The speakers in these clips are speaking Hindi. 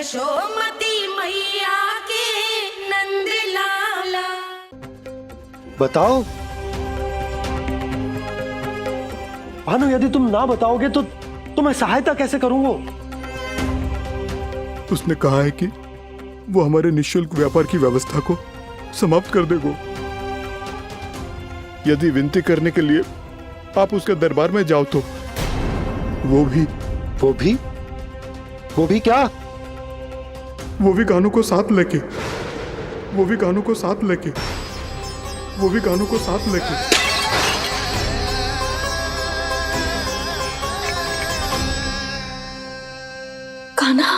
यशोमती मैया के नंद लाला। बताओ भानु, यदि तुम ना बताओगे तो तुम्हें सहायता कैसे करूंगा? उसने कहा है कि वो हमारे निःशुल्क व्यापार की व्यवस्था को समाप्त कर देगा। यदि विनती करने के लिए आप उसके दरबार में जाओ तो वो भी क्या? वो भी कानू को साथ लेके कान्हा,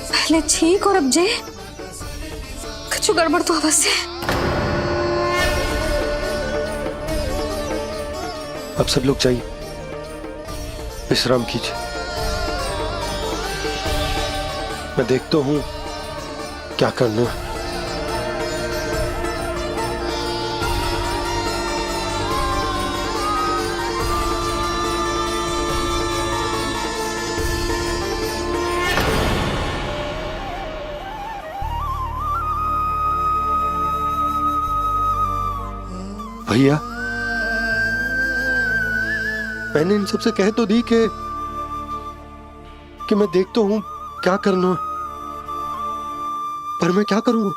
पहले ठीक और अब जे कुछ गड़बड़ तो अवश्य है। अब सब लोग जाइए, विश्राम कीजिए। मैं देखता हूं क्या करना है। भैया, मैंने इन सबसे कह तो दी कि मैं देखता हूं क्या करना, पर मैं क्या करूंगा?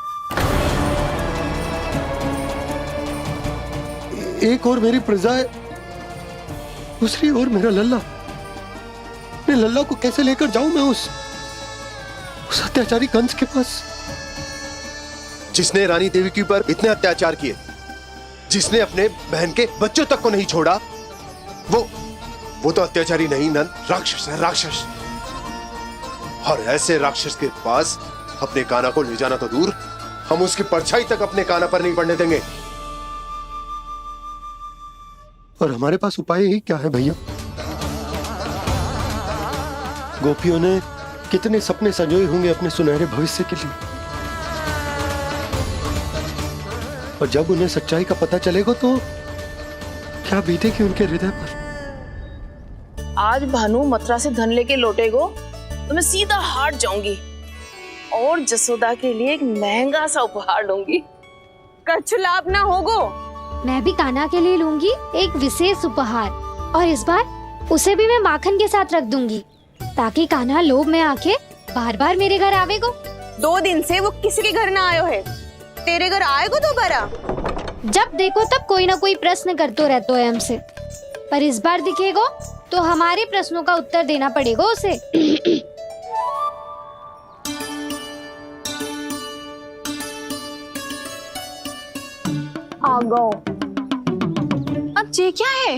एक और मेरी प्रजा है, दूसरी ओर मेरा लल्ला। मैं लल्ला को कैसे लेकर जाऊं मैं उस अत्याचारी कंस के पास, जिसने रानी देवी के ऊपर इतने अत्याचार किए, जिसने अपने बहन के बच्चों तक को नहीं छोड़ा। वो तो अत्याचारी नहीं नंद, राक्षस है, राक्षस। और ऐसे राक्षस के पास अपने कान्हा को ले जाना तो दूर, हम उसकी परछाई तक अपने कान्हा पर नहीं पड़ने देंगे। और हमारे पास उपाय ही क्या है भैया? गोपियों ने कितने सपने संजोए होंगे अपने सुनहरे भविष्य के लिए, और जब उन्हें सच्चाई का पता चलेगा तो क्या बीतेगी उनके हृदय पर? आज भानु मथुरा से धन लेके लौटेगो तो मैं सीधा हाट जाऊंगी और जसोदा के लिए एक महंगा सा उपहार दूंगी। कछु लाभ ना होगो। मैं भी कान्हा के लिए लूंगी एक विशेष उपहार, और इस बार उसे भी मैं माखन के साथ रख दूंगी, ताकि कान्हा लोभ में आके बार बार मेरे घर आवेगो। 2 दिन से वो किसी के घर ना आयो है, तेरे घर आएगो दोबारा? जब देखो तब कोई ना कोई प्रश्न करते रहते है हमसे, पर इस बार दिखेगो तो हमारे प्रश्नों का उत्तर देना पड़ेगा उसे। आ गो। अब ये क्या है?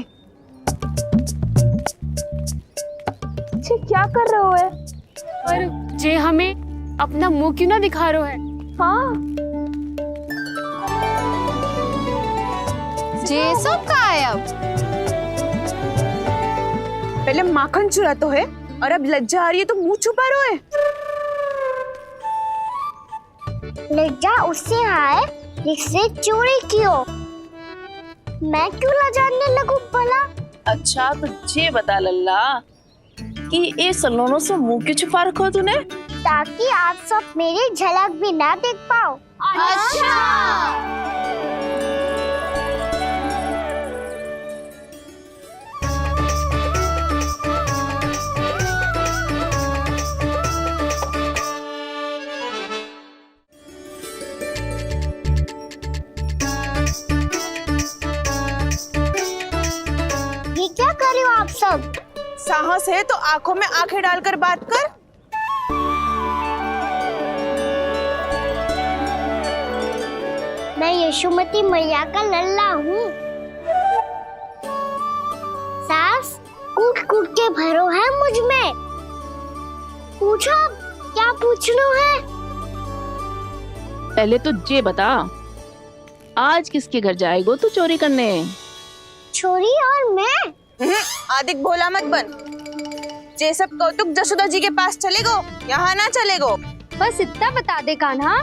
ये क्या कर रहे हो है? पर जे हमें अपना मुंह क्यों ना दिखा रहे है? हाँ, जे सब का है अब? पहले माखन चुरा तो है और अब लज्जा आ रही है तो मुंह छुपा रहे है। लज्जा उससे है जिससे चोरी की हो। मैं क्यों लजाने लगूं भला? अच्छा तो ये बता लल्ला कि ये सलोनों से मुंह क्यों छुपा रखो तूने? ताकि आप सब मेरी झलक भी ना देख पाओ। अच्छा। ये क्या कर रहे हो आप सब? साहस है तो आंखों में आंखें डालकर बात कर। मैं यशोमती मैया का लल्ला हूँ। सास कूट कूट के भरो है मुझ में। पूछो क्या पूछना है? पहले तो ये बता, आज किसके घर जाएगो तू चोरी करने? छोरी और मैं? आदिक भोला मत बन। ये सब कौतुक जसोदा जी के पास चलेगो, यहाँ ना चलेगो। बस इतना बता दे कान्हा,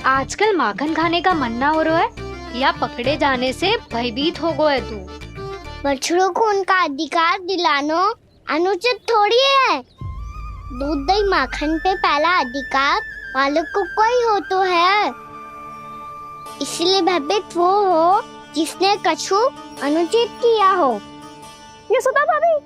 आजकल माखन खाने का मन ना हो रहा है या पकड़े जाने से भयभीत हो गो है तू? बछड़ों को उनका अधिकार दिलाना अनुचित थोड़ी है। दूध दही माखन पे पहला अधिकार मालिक को कोई हो तो है। इसलिए भयभीत वो हो जिसने कछु अनुचित किया हो। यशोदा भाभी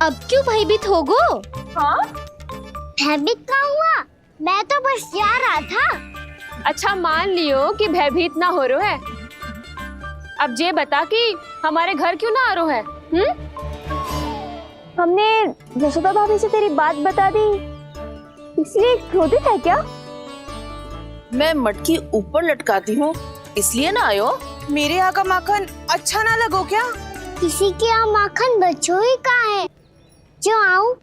अब क्यों भयभीत हो गो? हाँ भयभीत का हुआ? मैं तो बस जा रहा था। अच्छा मान लियो कि भयभीत ना हो रो है। अब ये बता कि हमारे घर क्यों ना आ रो है? हमने यशोदा भाभी से तेरी बात बता दी इसलिए क्रोधित है क्या? मैं मटकी ऊपर लटकाती हूँ इसलिए ना आयो। मेरे यहाँ का माखन अच्छा ना लगो क्या? किसी के यहाँ माखन बच्चों ही कहाँ है जो आऊं?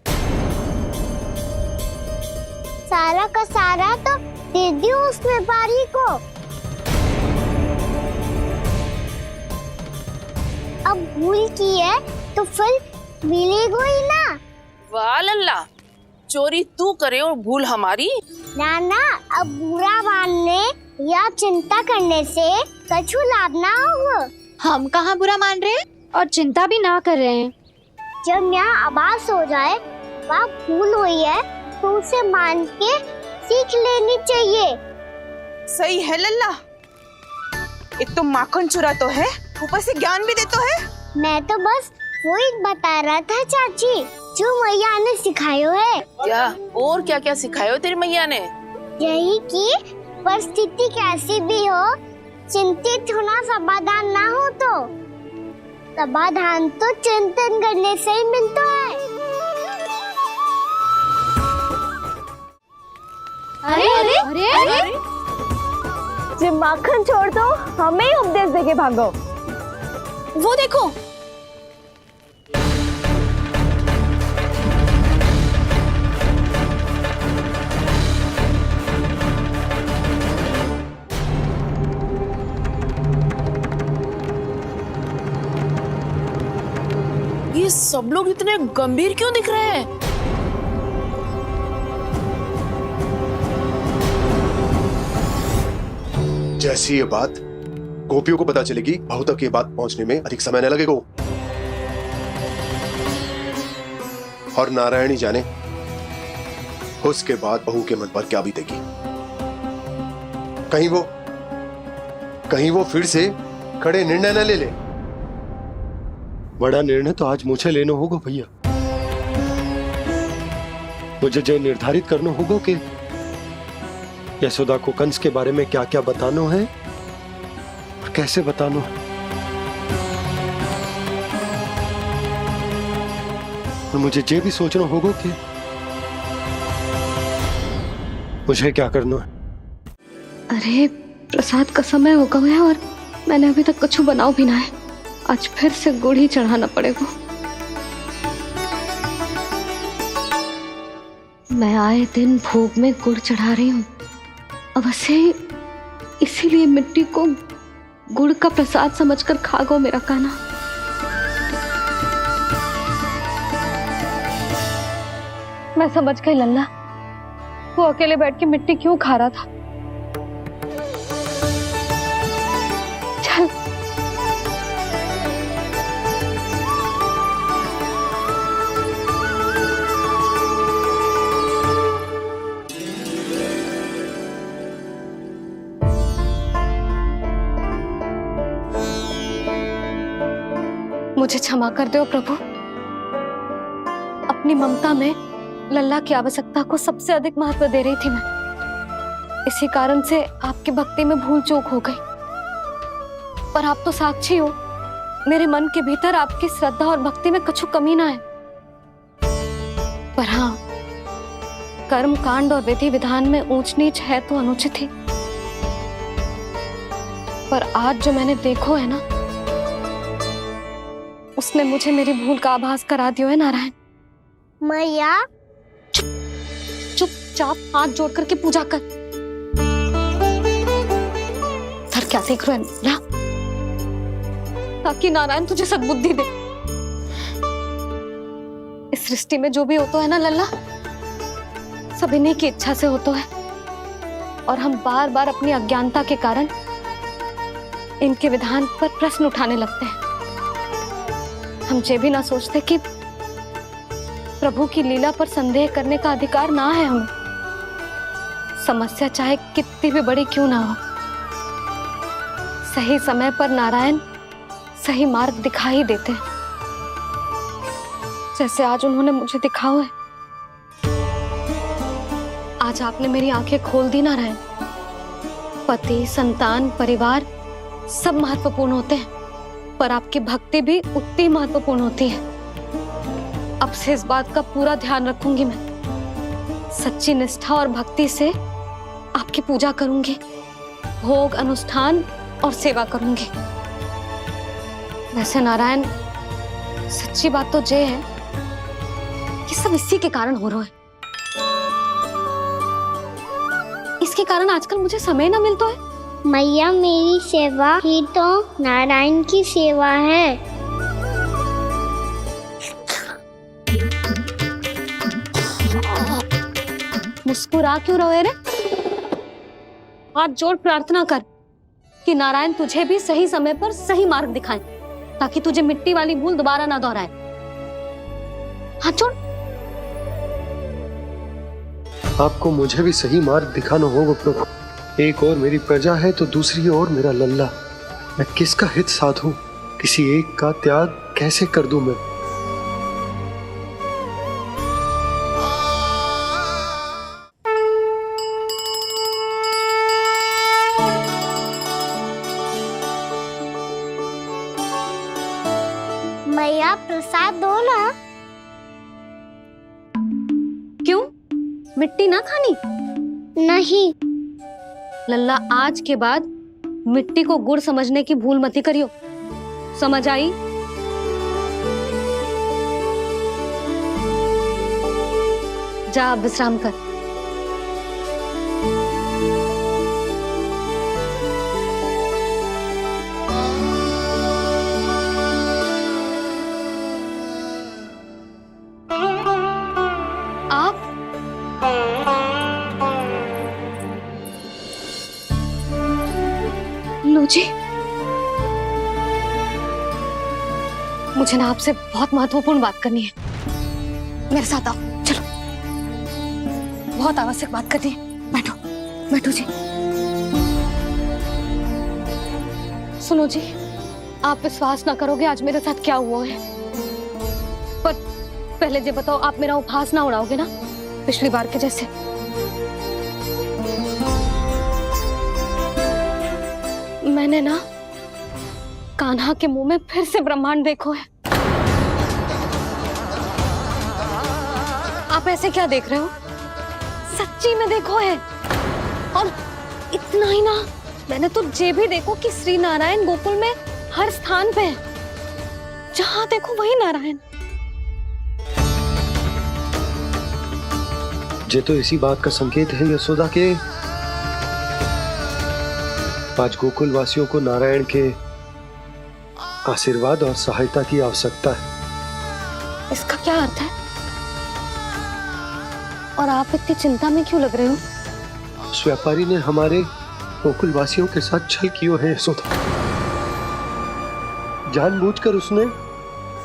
सारा का सारा तो दे दियो उस व्यापारी को। अब भूल की है तो फल मिलेगा ही ना। वाह लल्ला, चोरी तू करे और भूल हमारी। ना ना, अब बुरा मानने या चिंता करने से कछु लाभ ना होगा। हम कहाँ बुरा मान रहे हैं और चिंता भी ना कर रहे हैं। जब यहाँ आभास हो जाए वहाँ भूल हुई है तो उसे मान के सीख लेनी चाहिए। सही है लल्ला, एक तो माखन चुरा तो है ऊपर से ज्ञान भी दे तो है। मैं तो बस वही बता रहा था चाची जो मैया ने सिखायो है। क्या और क्या क्या सिखायो तेरी मैया ने? यही कि परिस्थिति कैसी भी हो चिंतित होना समाधान ना हो तो समाधान तो चिंतन करने से ही मिलता है। अरे अरे अरे, अरे? जब माखन छोड़ दो हमें ही उपदेश देके भागो। वो देखो ये सब लोग इतने गंभीर क्यों दिख रहे हैं? जैसी ये बात गोपियों को पता चलेगी बहू तक ये बात पहुंचने में अधिक समय न लगेगा। और नारायणी जाने उसके बाद बहू के मन पर क्या बीतेगी। कहीं वो फिर से खड़े निर्णय न ले ले। बड़ा निर्णय तो आज मुझे लेना होगा भैया। मुझे जो निर्धारित करना होगा कि यशोदा को कंस के बारे में क्या क्या बताना है और कैसे बताना है। और मुझे ये भी सोचना होगा कि मुझे क्या करना है। अरे प्रसाद का समय हो गया है और मैंने अभी तक कुछ बनाओ भी ना है। आज फिर से गुड़ ही चढ़ाना पड़ेगा। मैं आए दिन भोग में गुड़ चढ़ा रही हूँ। अवश्य इसीलिए मिट्टी को गुड़ का प्रसाद समझकर खा गो मेरा कान्हा। मैं समझ गई लल्ला, वो अकेले बैठ के मिट्टी क्यों खा रहा था। चल मुझे क्षमा कर दो प्रभु। अपनी ममता में लल्ला की आवश्यकता को सबसे अधिक महत्व दे रही थी मैं। इसी कारण से आपकी भक्ति में भूल चूक हो गई। पर आप तो साक्षी हो, मेरे मन के भीतर आपकी श्रद्धा और भक्ति में कछु कमी ना है। पर हाँ, कर्म कांड और विधि विधान में ऊंच नीच है तो अनुचित ही। पर आज जो मैंने देखो है ना, उसने मुझे मेरी भूल का आभास करा दिया है नारायण। मैया चुपचाप हाथ जोड़ करके पूजा कर। सर क्या देख रहे हैं, ताकि नारायण तुझे सद्बुद्धि दे। सृष्टि में जो भी होता है ना लल्ला, सब इन्हीं की इच्छा से होता है। और हम बार बार अपनी अज्ञानता के कारण इनके विधान पर प्रश्न उठाने लगते हैं। हम ये भी ना सोचते कि प्रभु की लीला पर संदेह करने का अधिकार ना है हमें। समस्या चाहे कितनी भी बड़ी क्यों ना हो, सही समय पर नारायण सही मार्ग दिखा ही देते हैं, जैसे आज उन्होंने मुझे दिखाओ है। आज आपने मेरी आंखें खोल दी नारायण। पति, संतान, परिवार सब महत्वपूर्ण होते हैं, पर आपकी भक्ति भी उतनी महत्वपूर्ण होती है। अब से इस बात का पूरा ध्यान रखूंगी मैं। सच्ची निष्ठा और भक्ति से आपकी पूजा करूंगी, भोग, अनुष्ठान और सेवा करूंगी। वैसे नारायण, सच्ची बात तो ये है कि सब इसी के कारण हो रहा है। इसके कारण आजकल मुझे समय ना मिलता है। मैया, मेरी सेवा ही तो नारायण की सेवा है। मुस्कुरा क्यों रहे रे? हाथ जोड़ प्रार्थना कर कि नारायण तुझे भी सही समय पर सही मार्ग दिखाएं, ताकि तुझे मिट्टी वाली भूल दोबारा ना दोहराए। हाथ जोड़। आपको मुझे भी सही मार्ग दिखाना होगा प्रभु। एक और मेरी प्रजा है तो दूसरी ओर मेरा लल्ला। मैं किसका हित साधूं? किसी एक का त्याग कैसे कर दूं मैं? मैया, प्रसाद दो ना। क्यों? मिट्टी ना खानी? नहीं। लल्ला, आज के बाद मिट्टी को गुड़ समझने की भूल मत करियो। समझ आई? जा विश्राम कर। आप लो जी, मुझे ना आपसे बहुत महत्वपूर्ण बात करनी है। मेरे साथ आओ, चलो। बहुत आवश्यक बात करनी है। बैठो, बैठो जी। सुनो जी, आप विश्वास ना करोगे आज मेरे साथ क्या हुआ है। पर पहले ये बताओ, आप मेरा उपहास ना उड़ाओगे ना, पिछली बार के जैसे? मैंने ना कान्हा के मुंह में फिर से ब्रह्मांड देखो है। आप ऐसे क्या देख रहे हो? सच्ची में देखो है। और इतना ही ना, मैंने तो ये भी देखो कि श्री नारायण गोकुल में हर स्थान पे है। जहां देखो वही नारायण। ये तो इसी बात का संकेत है यशोदा के आज गोकुल वासियों को नारायण के आशीर्वाद और सहायता की आवश्यकता है। इसका क्या अर्थ है? और आप इतनी चिंता में क्यों लग रहे हो? उस व्यापारी ने हमारे गोकुल वासियों के साथ छल किया है यशोदा। जानबूझकर उसने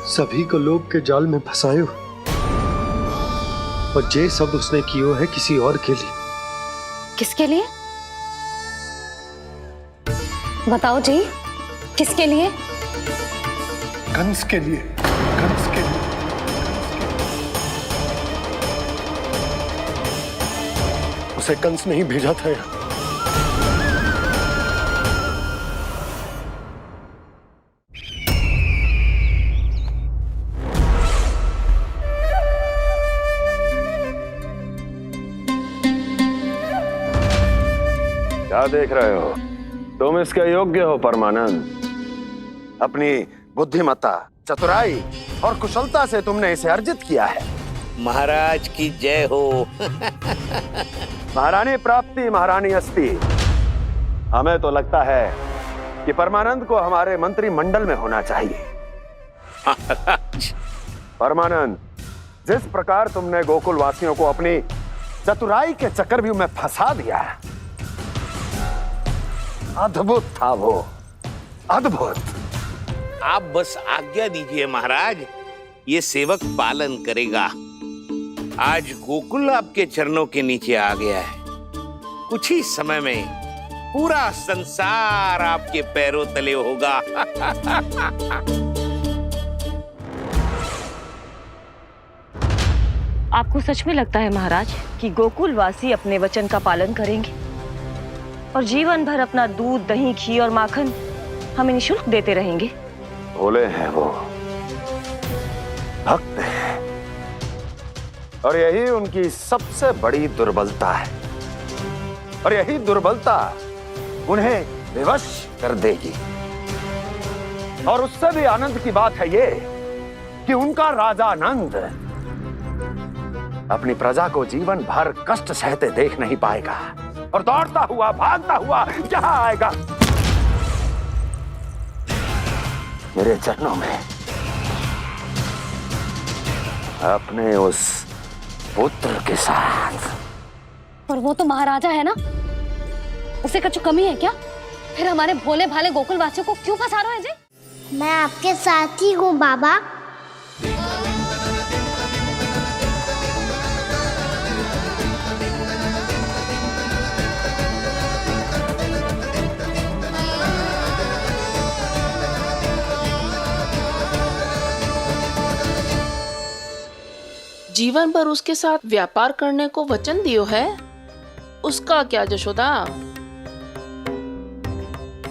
सभी को लोभ के जाल में फंसायो, और ये सब उसने किया है किसी और के लिए। किसके लिए? बताओ जी, किसके लिए? कंस के लिए। कंस के लिए। उसे कंस नहीं भेजा था यहाँ। क्या देख रहे हो? तुम इसके योग्य हो परमानंद। अपनी बुद्धिमत्ता, चतुराई और कुशलता से तुमने इसे अर्जित किया है। महाराज की जय हो। महारानी प्राप्ति महारानी अस्ति। हमें तो लगता है कि परमानंद को हमारे मंत्री मंडल में होना चाहिए। महाराज, परमानंद, जिस प्रकार तुमने गोकुल वासियों को अपनी चतुराई के चक्रव्यूह में फंसा दिया, अद्भुत था वो, अद्भुत। आप बस आज्ञा दीजिए महाराज, ये सेवक पालन करेगा। आज गोकुल आपके चरणों के नीचे आ गया है। कुछ ही समय में पूरा संसार आपके पैरों तले होगा। आपको सच में लगता है महाराज कि गोकुलवासी अपने वचन का पालन करेंगे और जीवन भर अपना दूध, दही, घी और माखन हमें निःशुल्क देते रहेंगे? भोले हैं वो, भक्त हैं, और यही उनकी सबसे बड़ी दुर्बलता है। और यही दुर्बलता उन्हें विवश कर देगी। और उससे भी आनंद की बात है ये कि उनका राजा नंद अपनी प्रजा को जीवन भर कष्ट सहते देख नहीं पाएगा और दौड़ता हुआ, भागता हुआ यहां आएगा मेरे चरणों में, अपने उस पुत्र के साथ। और वो तो महाराजा है ना, उसे कुछ कमी है क्या? फिर हमारे भोले भाले गोकुल वासियों को क्यों फंसा रहे हो जी? मैं आपके साथ ही हूँ बाबा। जीवन भर उसके साथ व्यापार करने को वचन दियो है, उसका क्या जशोदा?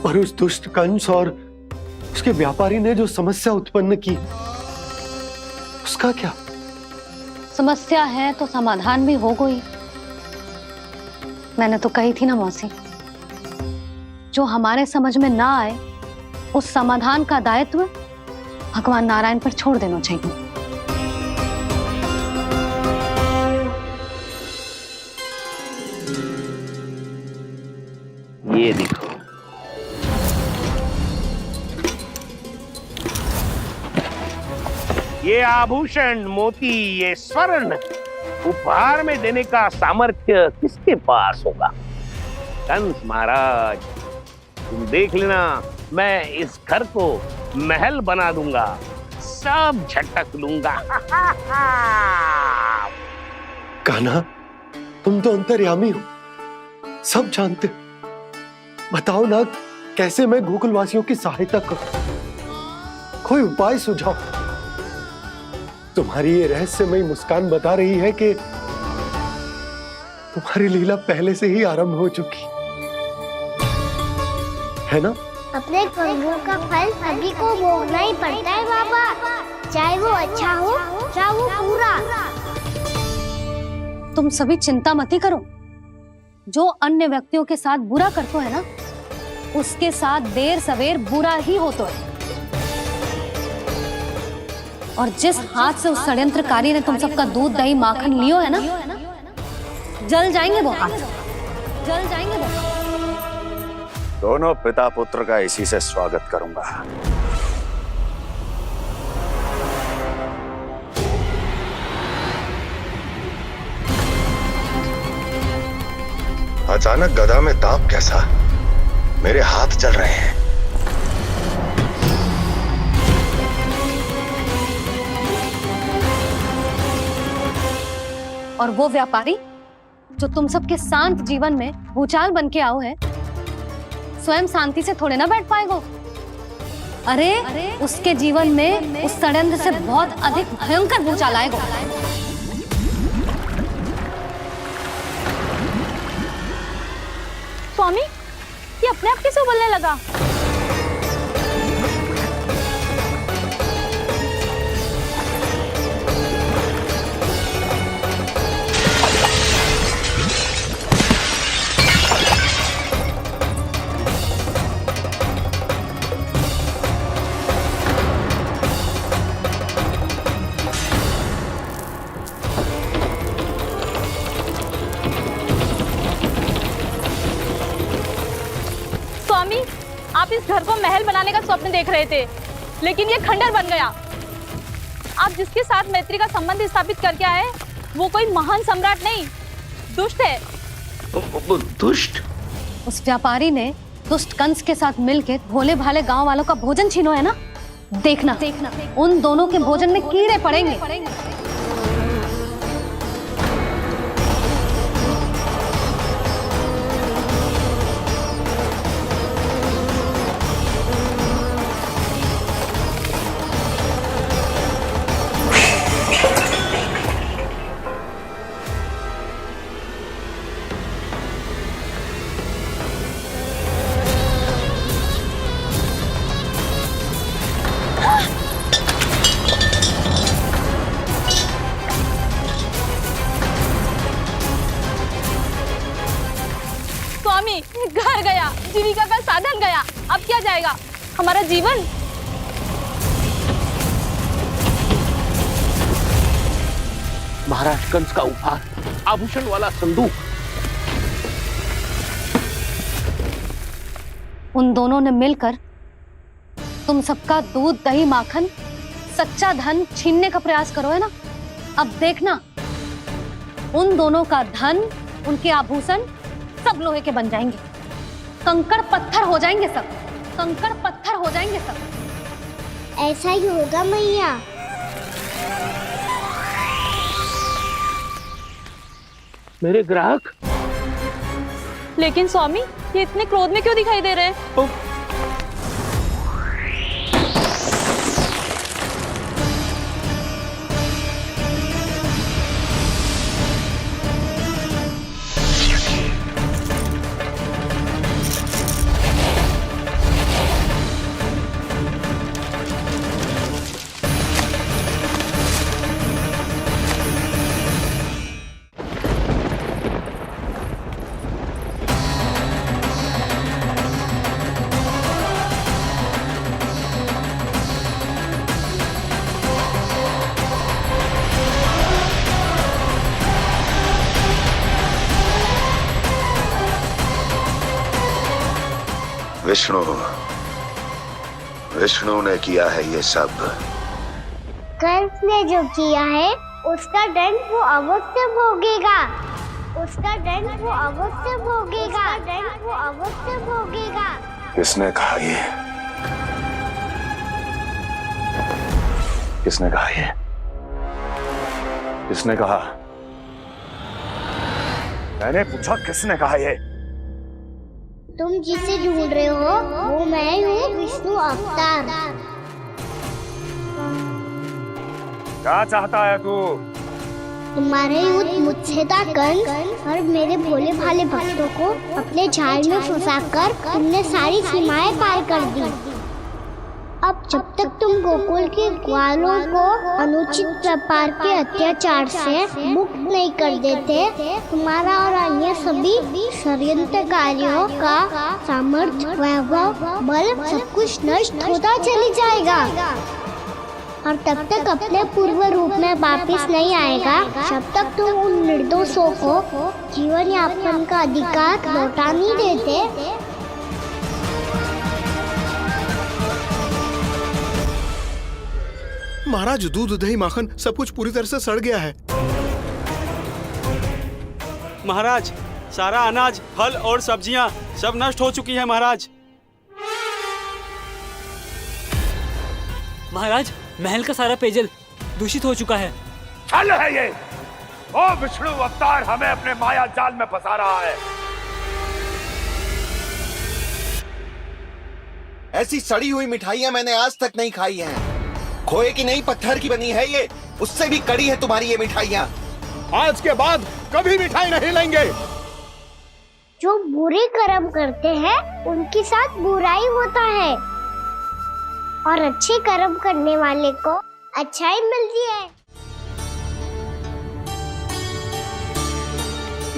और उस दुष्ट कंस और उसके व्यापारी ने जो समस्या उत्पन्न की, उसका क्या? समस्या है तो समाधान भी हो गई। मैंने तो कही थी ना मौसी, जो हमारे समझ में ना आए उस समाधान का दायित्व भगवान नारायण पर छोड़ देना चाहिए। ये देखो, ये आभूषण, मोती, ये स्वर्ण उपहार में देने का सामर्थ्य किसके पास होगा? कंस महाराज, तुम देख लेना, मैं इस घर को महल बना दूंगा, सब झटक लूंगा। कान्हा, तुम तो अंतर्यामी हो, सब जानते हो। बताओ ना, कैसे मैं गोकुलवासियों की सहायता करूं? कोई उपाय सुझाओ। तुम्हारी ये रहस्यमयी मुस्कान बता रही है कि तुम्हारी लीला पहले से ही आरंभ हो चुकी है ना? अपने कर्मों का फल सभी को भोगना ही पड़ता है बाबा, चाहे वो अच्छा हो चाहे वो बुरा। तुम सभी चिंता मत करो। जो अन्य व्यक्तियों के साथ बुरा करते है ना, उसके साथ देर सवेर बुरा ही होता है। और जिस हाथ से उस षड्यंत्रकारी ने तुम सबका दूध, दही, माखन लियो है ना, जल जाएंगे वो हाथ, जल जाएंगे वो। दोनों पिता पुत्र का इसी से स्वागत करूंगा। अचानक गदा में ताप कैसा? मेरे हाथ जल रहे हैं। और वो व्यापारी जो तुम सबके शांत जीवन में भूचाल बन के आओ है, स्वयं शांति से थोड़े ना बैठ पाएगो। अरे उसके जीवन में उस षड्यंत्र से बहुत अधिक भयंकर भूचाल आएगा। स्वामी, ये अपने आप कैसे बोलने लगा? स्वामी, आप इस घर को महल बनाने का स्वप्न देख रहे थे, लेकिन ये खंडर बन गया। आप जिसके साथ मैत्री का संबंध स्थापित करके आए वो कोई महान सम्राट नहीं, दुष्ट है। दुष्ट? उस व्यापारी ने दुष्ट कंस के साथ मिलकर भोले भाले गांव वालों का भोजन छीनो है ना। देखना उन दोनों के भोजन में कीड़े पड़ेंगे। स्वामी, घर गया, जीविका का साधन गया, अब क्या जाएगा हमारा जीवन? महाराज कंस का उपहार, आभूषण वाला संदूक। उन दोनों ने मिलकर तुम सबका दूध दही माखन सच्चा धन छीनने का प्रयास करो है ना। अब देखना उन दोनों का धन, उनके आभूषण सब लोहे के बन जाएंगे, कंकड़ पत्थर हो जाएंगे सब, कंकड़ पत्थर हो जाएंगे सब। ऐसा ही होगा मैया। मेरे ग्राहक? लेकिन स्वामी, ये इतने क्रोध में क्यों दिखाई दे रहे हैं? विष्णु ने किया है ये सब। कंस ने जो किया है उसका दंड वो अवश्य भोगेगा, उसका दंड वो अवश्य भोगेगा, दंड वो अवश्य भोगेगा। किसने कहा ये? किसने कहा ये? किसने कहा? मैंने पूछा किसने कहा ये? तुम जिसे ढूंढ रहे हो वो मैं हूँ, विष्णु अवतार। क्या चाहता है तू? तुम्हारे युद्ध मुझसे था कंस, और मेरे भोले भाले भक्तों को अपने जाल में फंसाकर तुमने सारी सीमाएं पार कर दी। अब जब तक तुम गोकुल के ग्वालों को अनुचित प्रकार के अत्याचार से मुक्त नहीं कर देते, तुम्हारा और अन्य सभी षड्यंत्रकारियों का सामर्थ्य, वैभव, बल सब कुछ नष्ट होता चली जाएगा, और तब तक अपने पूर्व रूप में वापस नहीं आएगा जब तक तुम उन निर्दोषों को जीवन यापन का अधिकार लौटा नहीं देते। महाराज, दूध दही माखन सब कुछ पूरी तरह से सड़ गया है। महाराज, सारा अनाज, फल और सब्जियां सब नष्ट हो चुकी है महाराज। महाराज, महल का सारा पेयजल दूषित हो चुका है। छल है ये। ओ विष्णु अवतार हमें अपने माया जाल में फंसा रहा है। ऐसी सड़ी हुई मिठाइयां मैंने आज तक नहीं खाई हैं। खोए की नहीं, पत्थर की बनी है ये, उससे भी कड़ी है तुम्हारी ये मिठाइयां। आज के बाद कभी मिठाई नहीं लेंगे। जो बुरे कर्म करते हैं उनके साथ बुराई होता है, और अच्छे कर्म करने वाले को अच्छाई मिलती है।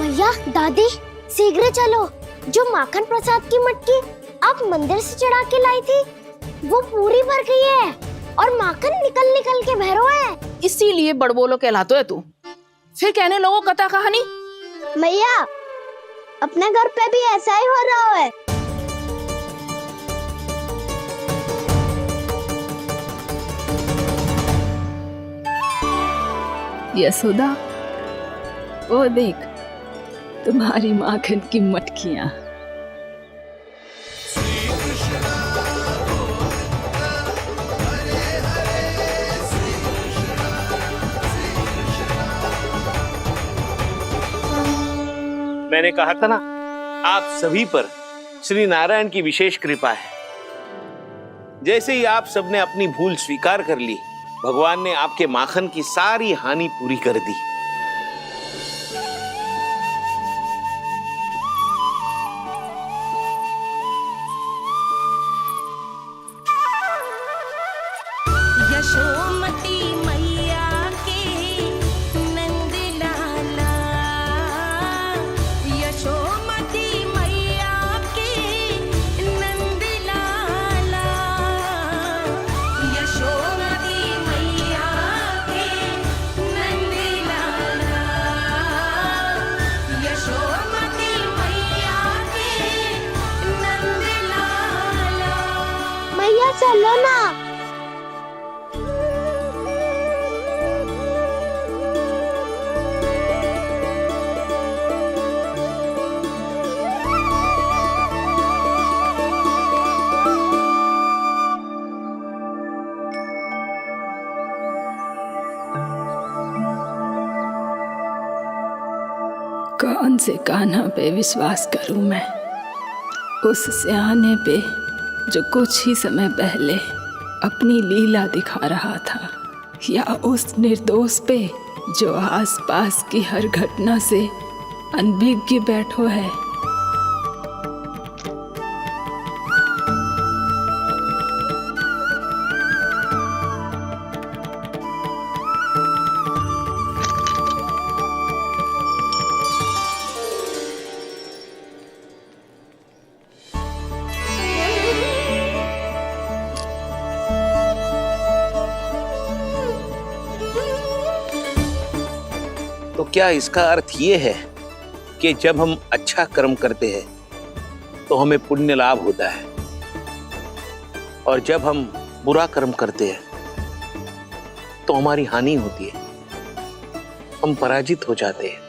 मैया, दादी, शीघ्र चलो। जो माखन प्रसाद की मटकी आप मंदिर से चढ़ा के लाई थी वो पूरी भर गई है, और माखन निकल निकल के भरो है। इसीलिए बड़बोलो कहलाते है तू। फिर कहने लोगों कथा कहानी। मैया, अपने घर पे भी ऐसा ही हो रहा है। यशोदा, वो देख तुम्हारी माखन की मटकियां। मैंने कहा था ना, आप सभी पर श्री नारायण की विशेष कृपा है। जैसे ही आप सबने अपनी भूल स्वीकार कर ली, भगवान ने आपके माखन की सारी हानि पूरी कर दी। यशोमती मैया के नंद लाला, यशोमती मैया के नंद लाला, यशोमती मैया के नंद लाला, यशोमती मैया के नंद लाला। मैया चलो ना। कौन से कान्हा पे विश्वास करूं मैं? उस सियाने पे जो कुछ ही समय पहले अपनी लीला दिखा रहा था, या उस निर्दोष पे जो आसपास की हर घटना से अनभिज्ञ बैठो है? तो क्या इसका अर्थ ये है कि जब हम अच्छा कर्म करते हैं तो हमें पुण्य लाभ होता है, और जब हम बुरा कर्म करते हैं तो हमारी हानि होती है, हम पराजित हो जाते हैं।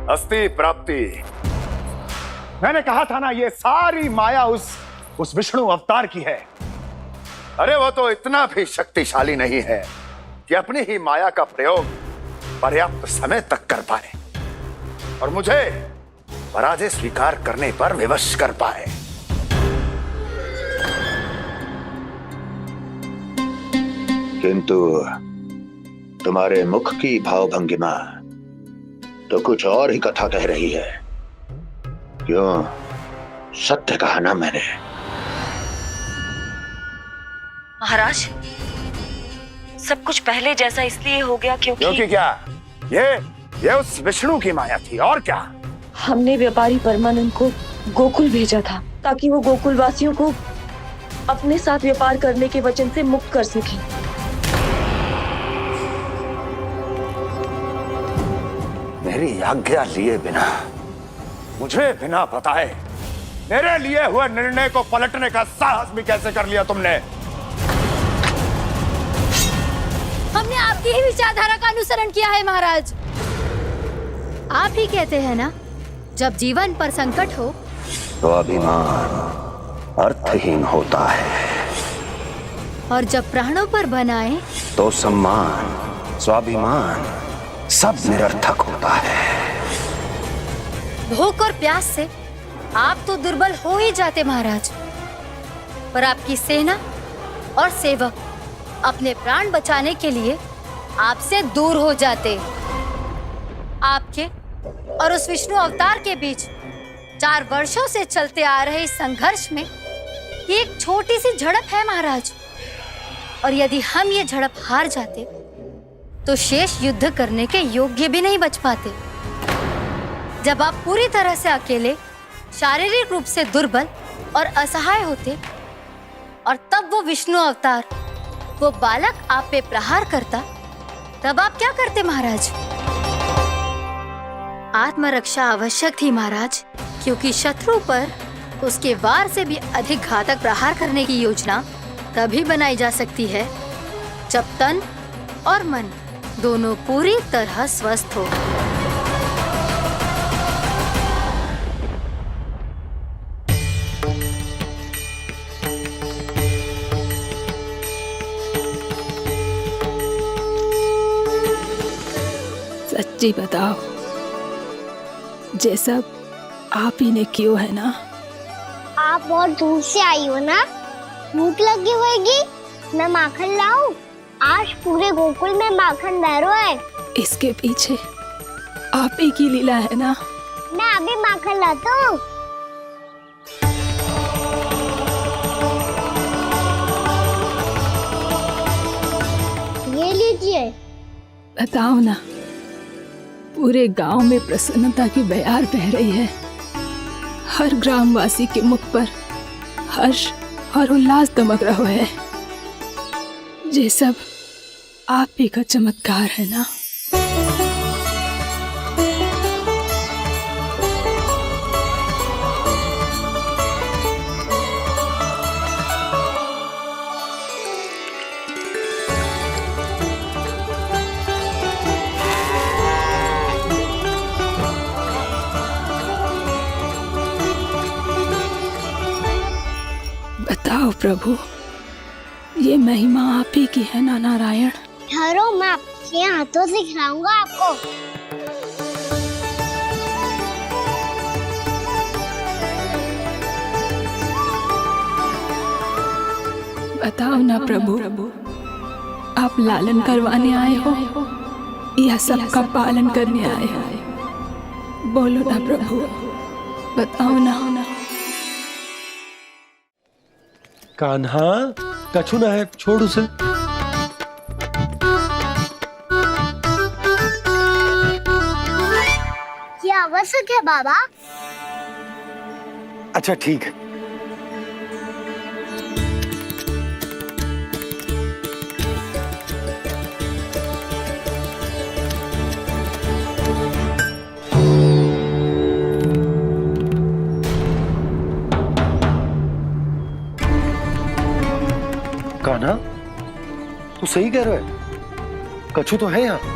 अस्ति प्राप्ति। मैंने कहा था ना, ये सारी माया उस विष्णु अवतार की है। अरे वो तो इतना भी शक्तिशाली नहीं है कि अपनी ही माया का प्रयोग पर्याप्त समय तक कर पाए और मुझे पराजय स्वीकार करने पर विवश कर पाए। किंतु तुम्हारे मुख की भावभंगिमा तो कुछ और ही कथा कह रही है। क्यों? सत्य कहा ना मैंने। महाराज, सब कुछ पहले जैसा इसलिए हो गया क्योंकि क्या? ये उस विष्णु की माया थी, और क्या? हमने व्यापारी परमानंद को गोकुल भेजा था ताकि वो गोकुल वासियों को अपने साथ व्यापार करने के वचन से मुक्त कर सके। मेरी आज्ञा लिए बिना, मुझे बिना बताए मेरे लिए हुए निर्णय को पलटने का साहस भी कैसे कर लिया तुमने? हमने आपकी ही विचारधारा का अनुसरण किया है महाराज। आप ही कहते हैं ना, जब जीवन पर संकट हो तो अभिमान अर्थहीन होता है, और जब प्राणों पर बनाए तो सम्मान स्वाभिमान सब निरर्थक होता है। भूख और प्यास से आप तो दुर्बल हो ही जाते महाराज, पर आपकी सेना और सेवक अपने प्राण बचाने के लिए आपसे दूर हो जाते। आपके और उस विष्णु अवतार के बीच 4 वर्षों से चलते आ रहे इस संघर्ष में एक छोटी सी झड़प है महाराज, और यदि हम ये झड़प हार जाते तो शेष युद्ध करने के योग्य भी नहीं बच पाते। जब आप पूरी तरह से अकेले, शारीरिक रूप से दुर्बल और असहाय होते और तब वो विष्णु अवतार, वो बालक आप पे प्रहार करता, तब आप क्या करते महाराज? आत्मरक्षा आवश्यक थी महाराज, क्योंकि शत्रु पर उसके वार से भी अधिक घातक प्रहार करने की योजना तभी बनाई जा सकती है जब तन और मन दोनों पूरी तरह स्वस्थ हो। सच्ची बताओ, ये सब आप ही ने क्यों है ना? आप बहुत दूर से आई हो ना, भूख लगी होगी। मैं माखन लाऊं? आज पूरे गोकुल में माखन बह रहा है। इसके पीछे आप ही की लीला है ना? मैं अभी माखन लाता हूँ। ये लीजिए। बताओ ना, पूरे गांव में प्रसन्नता की बयार बह रही है। हर ग्रामवासी के मुख पर हर्ष और उल्लास दमक रहा है। ये सब आप ही का चमत्कार है ना? बताओ प्रभु, ये महिमा आप ही की है ना नारायण? ठहरो, मैं आपके हाथों से खिलाऊंगा आपको। बताओ ना प्रभु, आप लालन करवाने आए हो या सबका पालन करने आए हो? बोलो ना प्रभु, बताओ ना। कान्हा, कछु ना है, छोड़ उसे। ये आवश्यक है बाबा। अच्छा ठीक है। कान्हा, तू सही कह रहा है, कछु तो है यहाँ।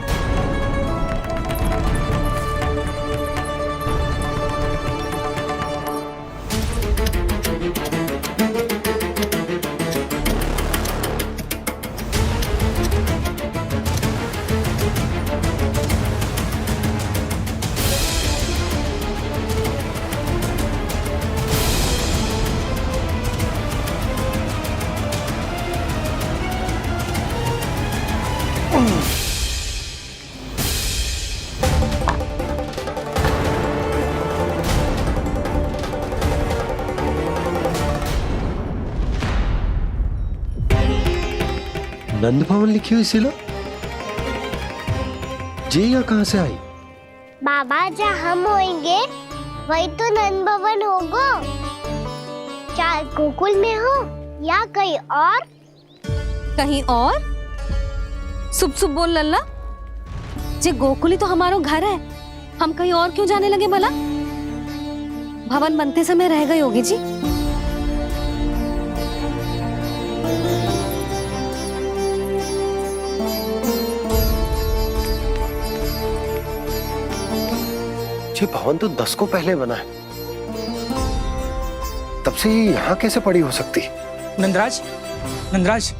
नंद भवन लिखी हुई सिला, जी या कहां से आई? बाबा, जहाँ हम होंगे वही तो नंद भवन होगा। चाहे गोकुल में हो या कहीं और। कहीं और? सुब सुब बोल लल्ला, जे गोकुली तो हमारो घर है, हम कहीं और क्यों जाने लगे भला? भवन बनते समय रह गई होगी जी। ये भवन तो 10 को पहले बना है, तब से यहाँ कैसे पड़ी हो सकती? नंदराज, नंदराज,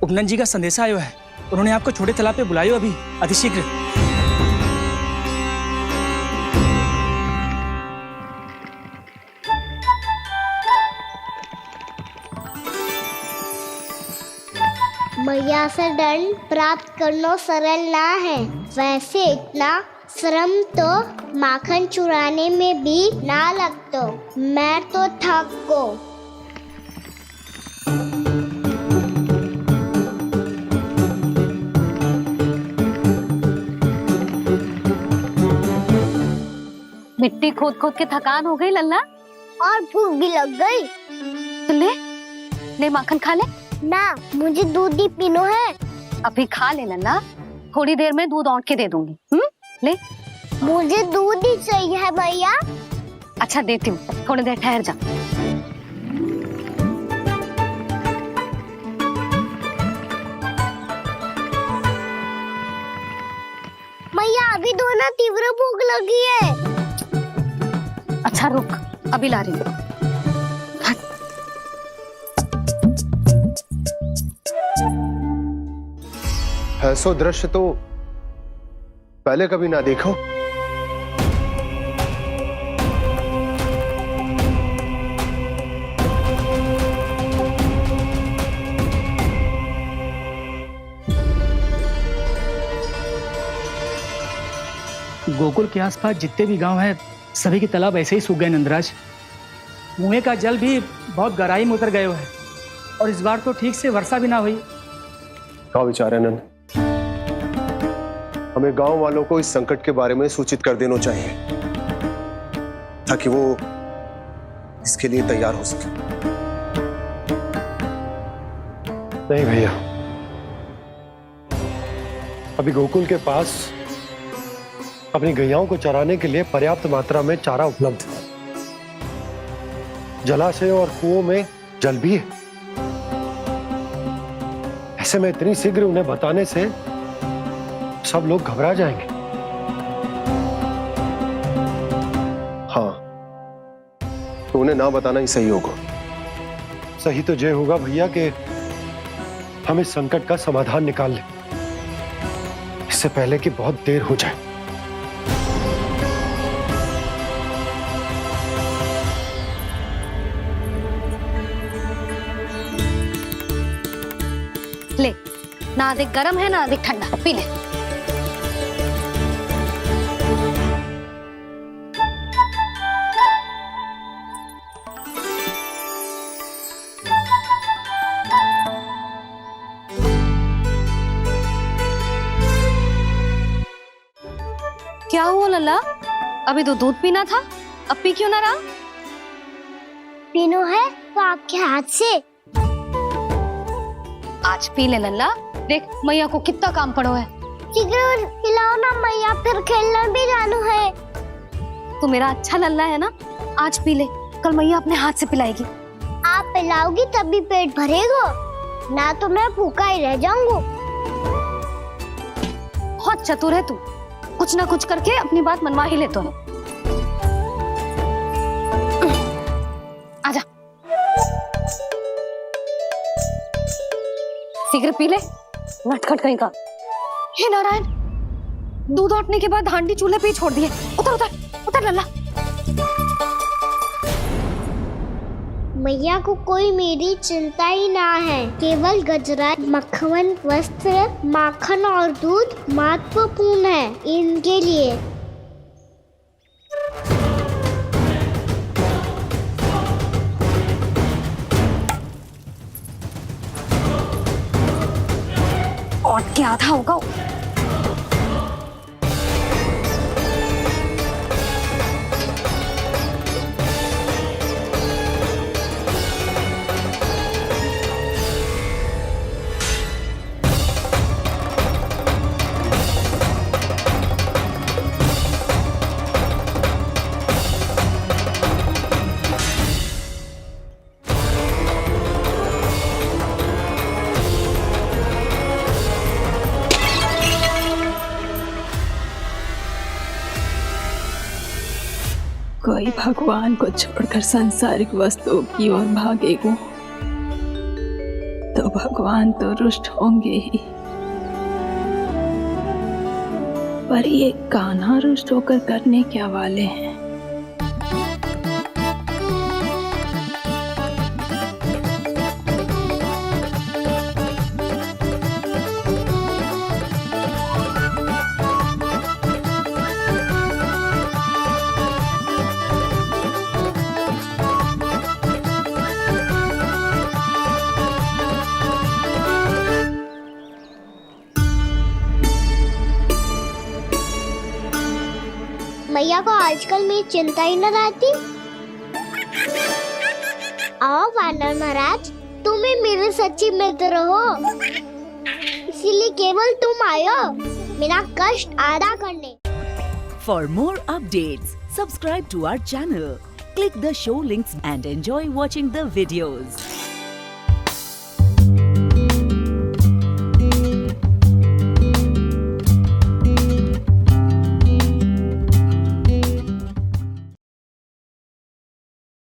उपनंद जी का संदेशा आयो है। उन्होंने आपको छोटे तालाब पे बुलायो अभी, अतिशीघ्र। मैया से दंड प्राप्त करना सरल ना है। वैसे इतना श्रम तो माखन चुराने में भी ना लगतो। मैं तो थक गो। मिट्टी खोद खोद के थकान हो गई लल्ला? और भूख भी लग गई। तो ले माखन खा ले। ना, मुझे दूध ही पीनो है। अभी खा ले लल्ला, थोड़ी देर में दूध औंट के दे दूंगी। ले। मुझे दूध ही चाहिए है भैया। अच्छा देती हूँ, थोड़ी देर ठहर जा। मैया अभी दो ना, तीव्र भूख लगी है। अच्छा रुक, अभी ला रही हूँ। ऐसो दृश्य तो पहले कभी ना देखो। गोकुल के आसपास जितने भी गांव हैं सभी के तालाब ऐसे ही सूख गए नंदराज। कुएं का जल भी बहुत गहराई में उतर गए है और इस बार तो ठीक से वर्षा भी ना हुई। क्या विचार है नंद? हमें गांव वालों को इस संकट के बारे में सूचित कर देना चाहिए ताकि वो इसके लिए तैयार हो सके। नहीं भैया, अभी गोकुल के पास अपनी गैयाओं को चराने के लिए पर्याप्त मात्रा में चारा उपलब्ध है। जलाशय और कुओं में जल भी है। ऐसे में इतनी शीघ्र उन्हें बताने से सब लोग घबरा जाएंगे। हाँ, तो उन्हें ना बताना ही सही होगा। सही तो ये होगा भैया कि हम इस संकट का समाधान निकाल लें, इससे पहले कि बहुत देर हो जाए। ले, ना अधिक गर्म है ना अधिक ठंडा, पी ले। क्या हुआ लल्ला? अभी तो दूध पीना था, अब पी क्यों ना रहा? पीनो है तो आपके हाथ से। आज पी ले लल्ला, देख मैया को कितना काम पड़ो है। शीघ्र खिलाओ ना मैया, फिर खेलने भी जाना है। तू मेरा अच्छा लल्ला है ना, आज पी ले, कल मैया अपने हाथ से पिलाएगी। आप पिलाओगी तभी पेट भरेगा, ना तो मैं भूखा ही रह जाऊंगा। बहुत चतुर है तू, कुछ ना कुछ करके अपनी बात मनवा ही लेता है। आजा, शीघ्र पी ले, नटखट कहीं का। हे नारायण, दूध औटने के बाद हांडी चूल्हे पे ही छोड़ दिए। उतर उतर उतर लल्ला। मैया को कोई मेरी चिंता ही ना है। केवल गजरा, मक्खन, वस्त्र, माखन और दूध महत्वपूर्ण है इनके लिए। और क्या आधा होगा। कोई भगवान को छोड़कर सांसारिक वस्तुओं की ओर भागेगा तो भगवान तो रुष्ट होंगे ही, पर ये कान्हा रुष्ट होकर करने क्या वाले हैं? भैया को आजकल मेरी चिंता ही न रहती। आओ वानर महाराज, तुम ही मेरे सच्ची मित्र हो, इसीलिए केवल तुम आयो मेरा कष्ट आधा करने। For more updates, subscribe to our channel, click the show links and enjoy watching the videos.